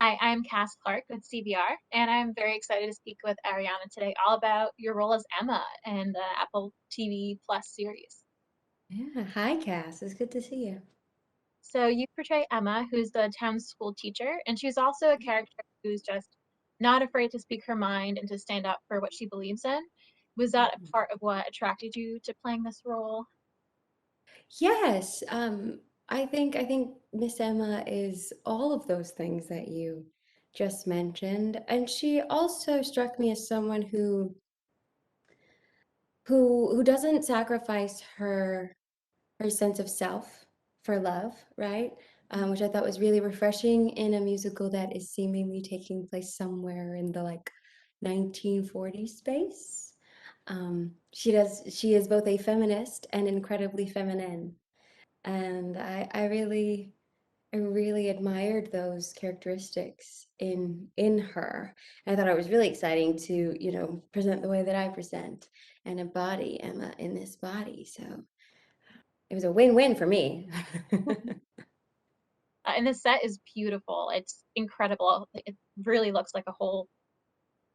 Hi, I'm Cass Clark with CBR, and I'm very excited to speak with Ariana today all about your role as Emma in the Apple TV Plus series. Yeah, hi Cass. It's good to see you. So you portray Emma, who's the town's school teacher, and she's also a character who's just not afraid to speak her mind and to stand up for what she believes in. Was that a Mhm. part of what attracted you to playing this role? Yes, I think Miss Emma is all of those things that you just mentioned, and she also struck me as someone who doesn't sacrifice her sense of self for love, right? Which I thought was really refreshing in a musical that is seemingly taking place somewhere in the like 1940s space. She is both a feminist and incredibly feminine. And I really admired those characteristics in her. And I thought it was really exciting to, present the way that I present and embody Emma in this body. So it was a win-win for me. And the set is beautiful. It's incredible. It really looks like a whole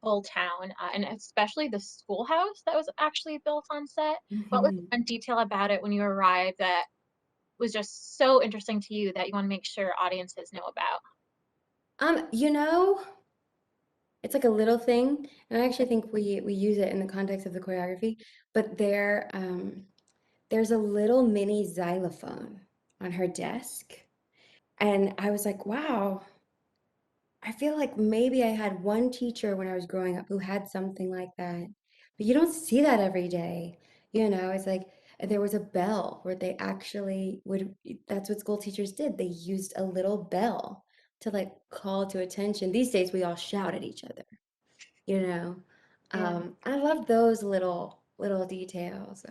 full town, and especially the schoolhouse that was actually built on set. What was Mhm. one detail about it when you arrived that was just so interesting to you that you want to make sure audiences know about? Um, you know, it's like a little thing, and I actually think we use it in the context of the choreography, but there's a little mini xylophone on her desk, and I was like, wow, I feel like maybe I had one teacher when I was growing up who had something like that, but you don't see that every day. It's like there was a bell where they actually would, that's what school teachers did. They used a little bell to like call to attention. These days we all shout at each other, you know. Yeah. I love those little details.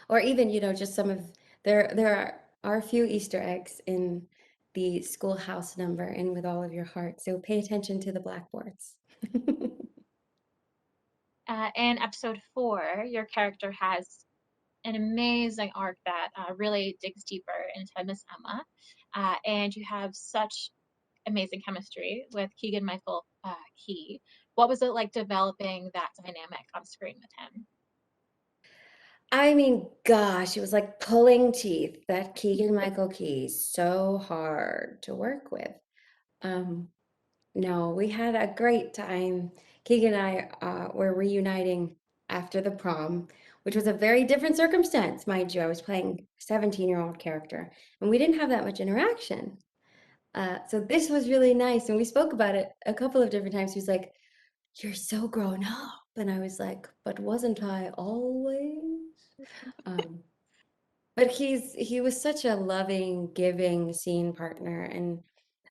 Or even, just some of there are a few Easter eggs in the schoolhouse number and with all of your heart. So pay attention to the blackboards. In episode 4, your character has an amazing arc that really digs deeper into Miss Emma, and you have such amazing chemistry with Keegan Michael Key. What was it like developing that dynamic on screen with him? I mean, gosh, it was like pulling teeth. That Keegan Michael Key is so hard to work with. Um, no, we had a great time. Keegan and I were reuniting after the prom, which was a very different circumstance, mind you. I was playing a 17-year-old character, and we didn't have that much interaction. So this was really nice, and we spoke about it a couple of different times. He was like, "You're so grown up," and I was like, "But wasn't I always?" Um, but he was such a loving, giving scene partner, and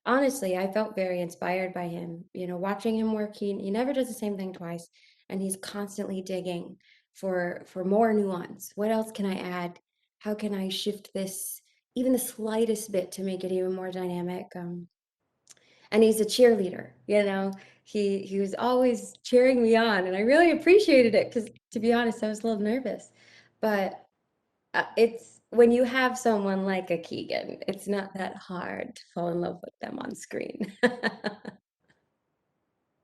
honestly, I felt very inspired by him. Watching him work, he never does the same thing twice, and he's constantly digging for more nuance. What else can I add? How can I shift this even the slightest bit to make it even more dynamic? And he's a cheerleader, He was always cheering me on, and I really appreciated it because, to be honest, I was a little nervous. But it's when you have someone like a Keegan, it's not that hard to fall in love with them on screen.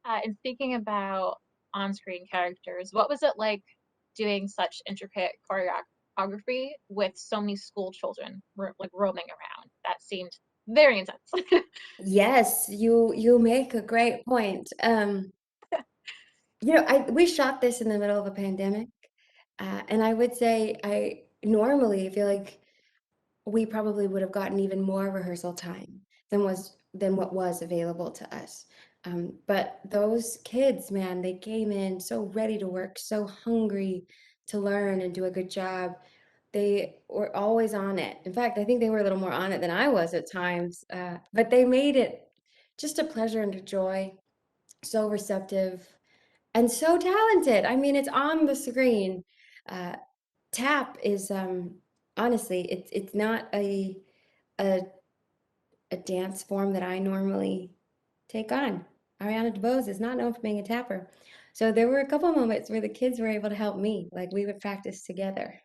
And speaking about on-screen characters, what was it like doing such intricate choreography with so many school children like roaming around? That seemed very intense. Yes, you make a great point. I we shot this in the middle of a pandemic, and I would say I normally feel like we probably would have gotten even more rehearsal time than what was available to us. But those kids, man, they came in so ready to work, so hungry to learn and do a good job. They were always on it. In fact, I think they were a little more on it than I was at times. But they made it just a pleasure and a joy. So receptive and so talented. I mean, it's on the screen. Uh, Tap is honestly, it's not a a dance form that I normally take on. Ariana DeBose is not known for being a tapper. So there were a couple moments where the kids were able to help me, like we would practice together.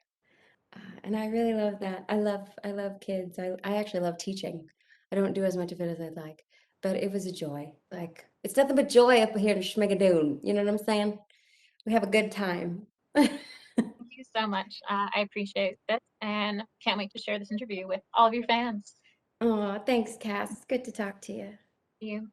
And I really love that. I love kids. I actually love teaching. I don't do as much of it as I'd like, but it was a joy. Like, it's nothing but joy up here in Schmigadoon. You know what I'm saying? We have a good time. Thank you so much. I appreciate this and can't wait to share this interview with all of your fans. Oh, thanks, Cass. It's good to talk to you. You